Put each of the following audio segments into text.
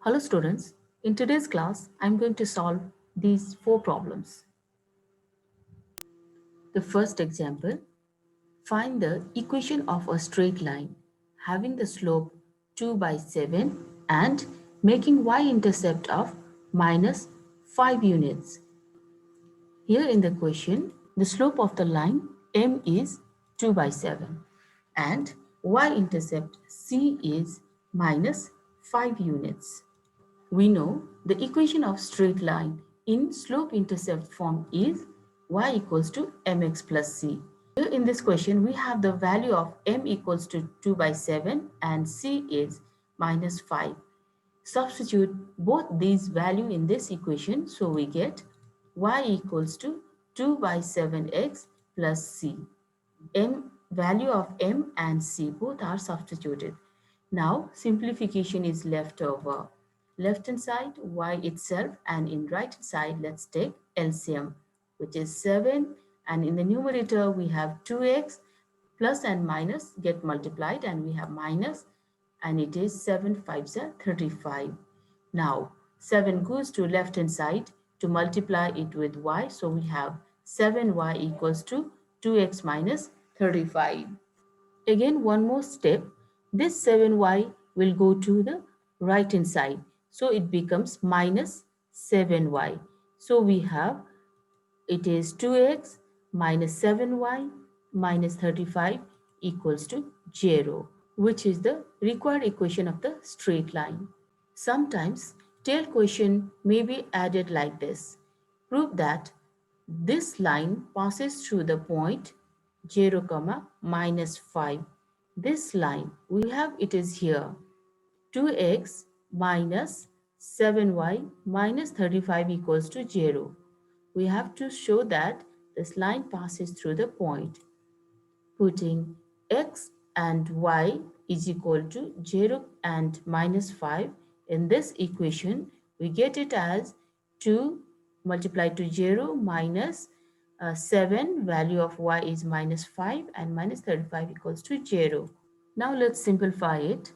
Hello students, in today's class I'm going to solve these four problems. The first example, find the equation of a straight line having the slope 2 by 7 and making y-intercept of minus 5 units. Here in the question, the slope of the line m is 2 by 7 and y-intercept c is minus 5 units. We know the equation of straight line in slope-intercept form is y equals to mx plus c. Here in this question, we have the value of m equals to 2 by 7 and c is minus 5. Substitute both these value in this equation, so we get y equals to 2 by 7x plus c. Value of m and c both are substituted. Now simplification is left over. Left hand side y itself and in right hand side let's take LCM, which is 7, and in the numerator we have 2x, plus and minus get multiplied and we have minus, and it is 7 5s are 35. Now 7 goes to left hand side to multiply it with y, so we have 7y equals to 2x minus 35. Again, one more step. This 7y will go to the right hand side. So it becomes minus 7y. So we have, it is 2x minus 7y minus 35 equals to 0, which is the required equation of the straight line. Sometimes tail question may be added like this. Prove that this line passes through the point 0, minus 5. This line, we have it is here 2x minus 7y minus 35 equals to 0. We have to show that this line passes through the point. Putting x and y is equal to 0 and minus 5 in this equation, we get it as 2 multiplied to 0 minus 7, value of y is minus 5 and minus 35 equals to 0. Now let's simplify it.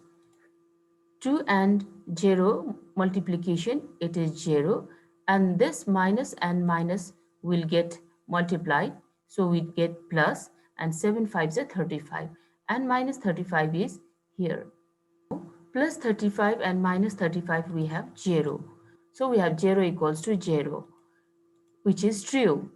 2 and 0 multiplication, it is 0, and this minus and minus will get multiplied, so we get plus, and 7 5s are 35 and minus 35 is here. Plus 35 and minus 35 we have 0, so we have 0 equals to 0, which is true.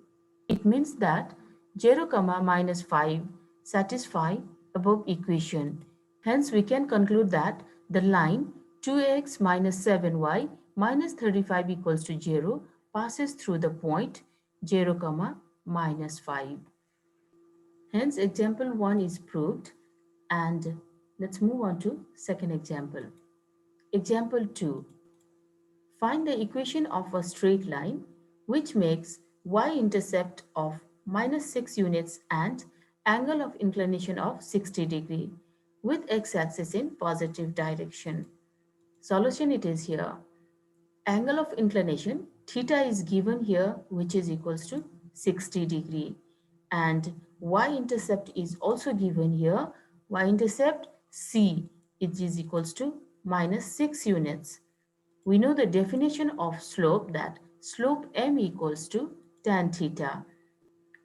It means that 0, minus 5 satisfy above equation. Hence, we can conclude that the line 2x minus 7y minus 35 equals to 0 passes through the point 0, minus 5. Hence, example 1 is proved, and let's move on to second example. Example 2. Find the equation of a straight line which makes y-intercept of minus 6 units and angle of inclination of 60 degree with x-axis in positive direction. Solution, it is here. Angle of inclination theta is given here, which is equals to 60 degree, and y-intercept is also given here. Y-intercept c, it is equals to minus 6 units. We know the definition of slope, that slope m equals to tan theta.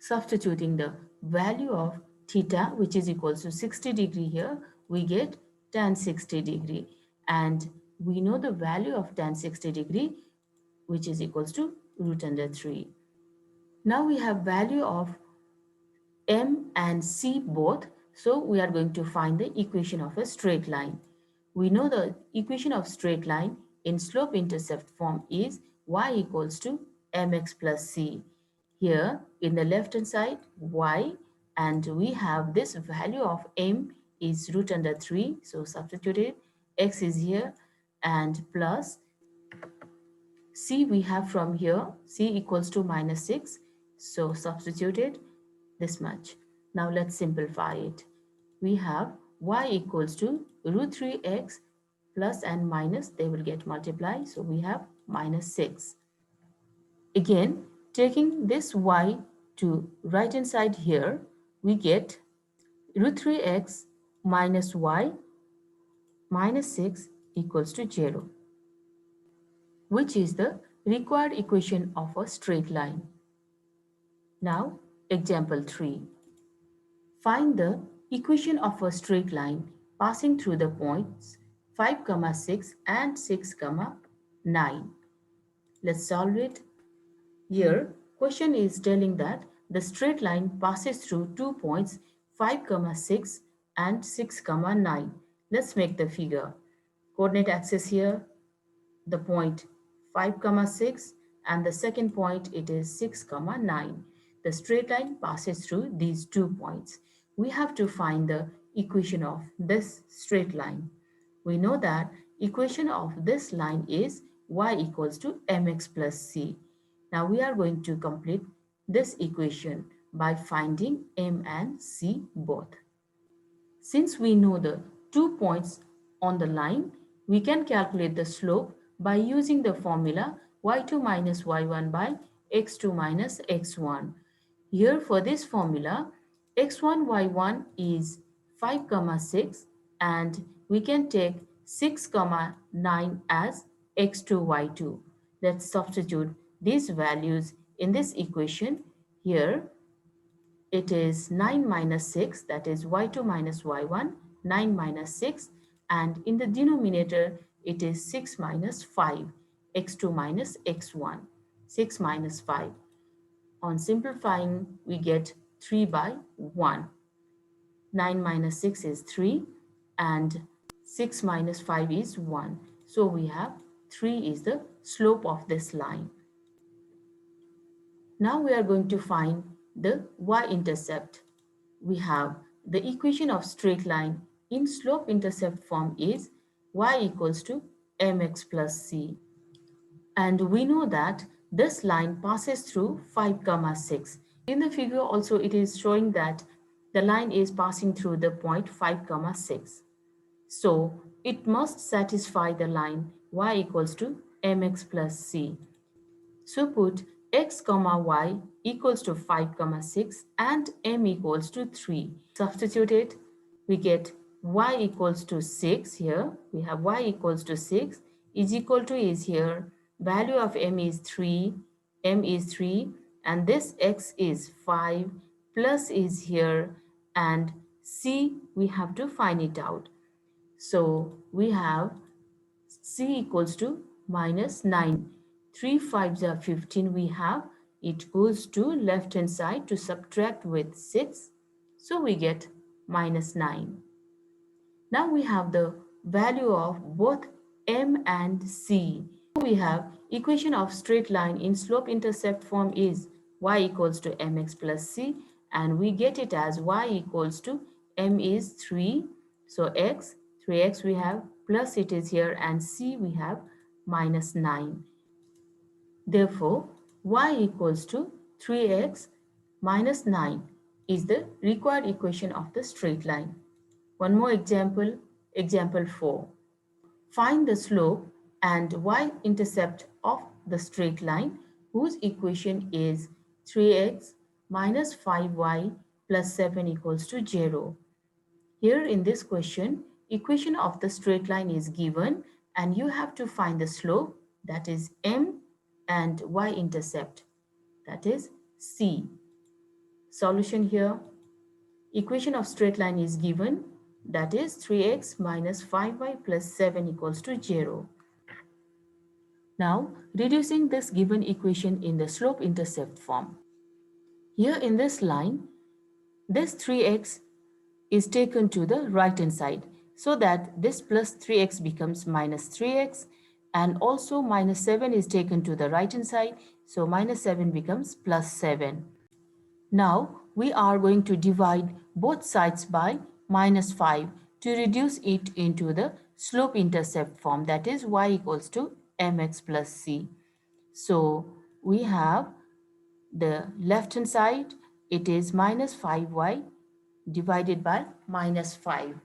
Substituting the value of theta, which is equals to 60 degree here, we get tan 60 degree. And we know the value of tan 60 degree, which is equals to root under 3. Now we have value of m and c both. So we are going to find the equation of a straight line. We know the equation of straight line in slope-intercept form is y equals to mx plus c. Here in the left hand side y, and we have this value of m is root under 3, so substituted, x is here, and plus c we have from here, c equals to minus 6, so substituted this much. Now let's simplify it. We have y equals to root 3x plus and minus, they will get multiplied, so we have minus 6. Again, taking this y to right hand side here, we get root 3x minus y minus 6 equals to 0. which is the required equation of a straight line. Now, example 3. Find the equation of a straight line passing through the points 5, 6 and 6, 9. Let's solve it. Here, question is telling that the straight line passes through 2 points 5, 6 and 6, 9. Let's make the figure. Coordinate axis here, the point 5, 6 and the second point it is 6, 9. The straight line passes through these 2 points. We have to find the equation of this straight line. We know that equation of this line is y equals to mx plus c. Now we are going to complete this equation by finding m and c both. Since we know the 2 points on the line, we can calculate the slope by using the formula y2 minus y1 by x2 minus x1. Here for this formula, x1, y1 is 5, 6 and we can take 6, 9 as x2, y2. Let's substitute these values in this equation. Here it is 9 minus 6, that is y2 minus y1, 9 minus 6, and in the denominator it is 6 minus 5, x2 minus x1, 6 minus 5. On simplifying, we get 3 by 1. 9 minus 6 is 3 and 6 minus 5 is 1. So we have 3 is the slope of this line. Now we are going to find the y-intercept. We have the equation of straight line in slope-intercept form is y equals to mx plus c. And we know that this line passes through 5, 6. In the figure also it is showing that the line is passing through the point 5, 6. So it must satisfy the line y equals to mx plus c. So put x, y equals to 5, 6 and m equals to 3. Substitute it, we get y equals to 6 here. We have y equals to 6 is equal to is here. Value of m is 3, and this x is 5 plus is here and c we have to find it out. So we have c equals to minus 9. 3 5s are 15 we have. It goes to left hand side to subtract with 6. So we get minus 9. Now we have the value of both m and c. We have equation of straight line in slope-intercept form is y equals to mx plus c, and we get it as y equals to m is 3. So x, 3x we have, plus it is here, and c we have minus 9. Therefore, y equals to 3x minus 9 is the required equation of the straight line. One more example, example 4. Find the slope and y-intercept of the straight line whose equation is 3x minus 5y plus 7 equals to 0. Here in this question, equation of the straight line is given and you have to find the slope, that is m, and y-intercept, that is c. Solution here, equation of straight line is given, that is 3x minus 5y plus 7 equals to 0. Now, reducing this given equation in the slope-intercept form. Here in this line, this 3x is taken to the right hand side so that this plus 3x becomes minus 3x, and also minus 7 is taken to the right hand side, so minus 7 becomes plus 7. Now we are going to divide both sides by minus 5 to reduce it into the slope-intercept form, that is y equals to mx plus c. So we have the left hand side, it is minus 5y divided by minus 5,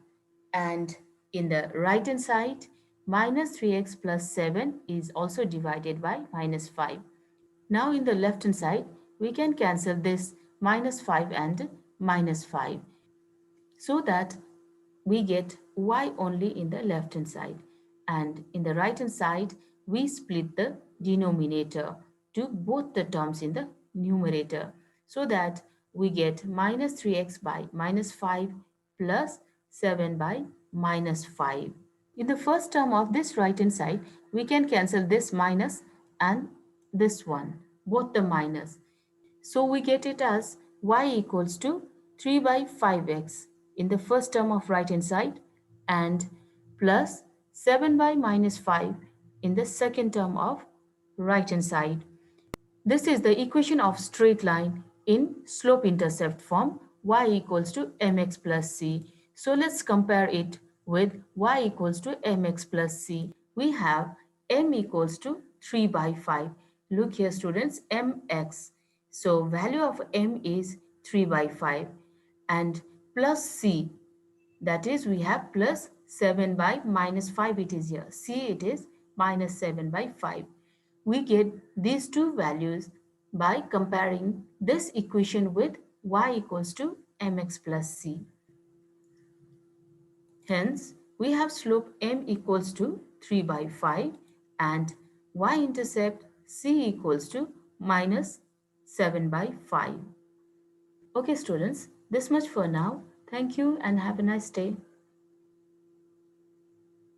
and in the right hand side minus 3x plus 7 is also divided by minus 5. Now in the left hand side we can cancel this minus 5 and minus 5 so that we get y only in the left hand side, and in the right hand side we split the denominator to both the terms in the numerator so that we get minus 3x by minus 5 plus 7 by minus 5. In the first term of this right hand side, we can cancel this minus and this one, both the minus. So we get it as y equals to 3 by 5x in the first term of right hand side and plus 7 by minus 5 in the second term of right hand side. This is the equation of straight line in slope-intercept form, y equals to mx plus c. So let's compare it with y equals to mx plus c. We have m equals to 3 by 5. Look here students, mx. So value of m is 3 by 5 and plus c, that is we have plus 7 by minus 5 it is here. C it is minus 7 by 5. We get these two values by comparing this equation with y equals to mx plus c. Hence, we have slope m equals to 3 by 5 and y-intercept c equals to minus 7 by 5. Okay students, this much for now. Thank you and have a nice day.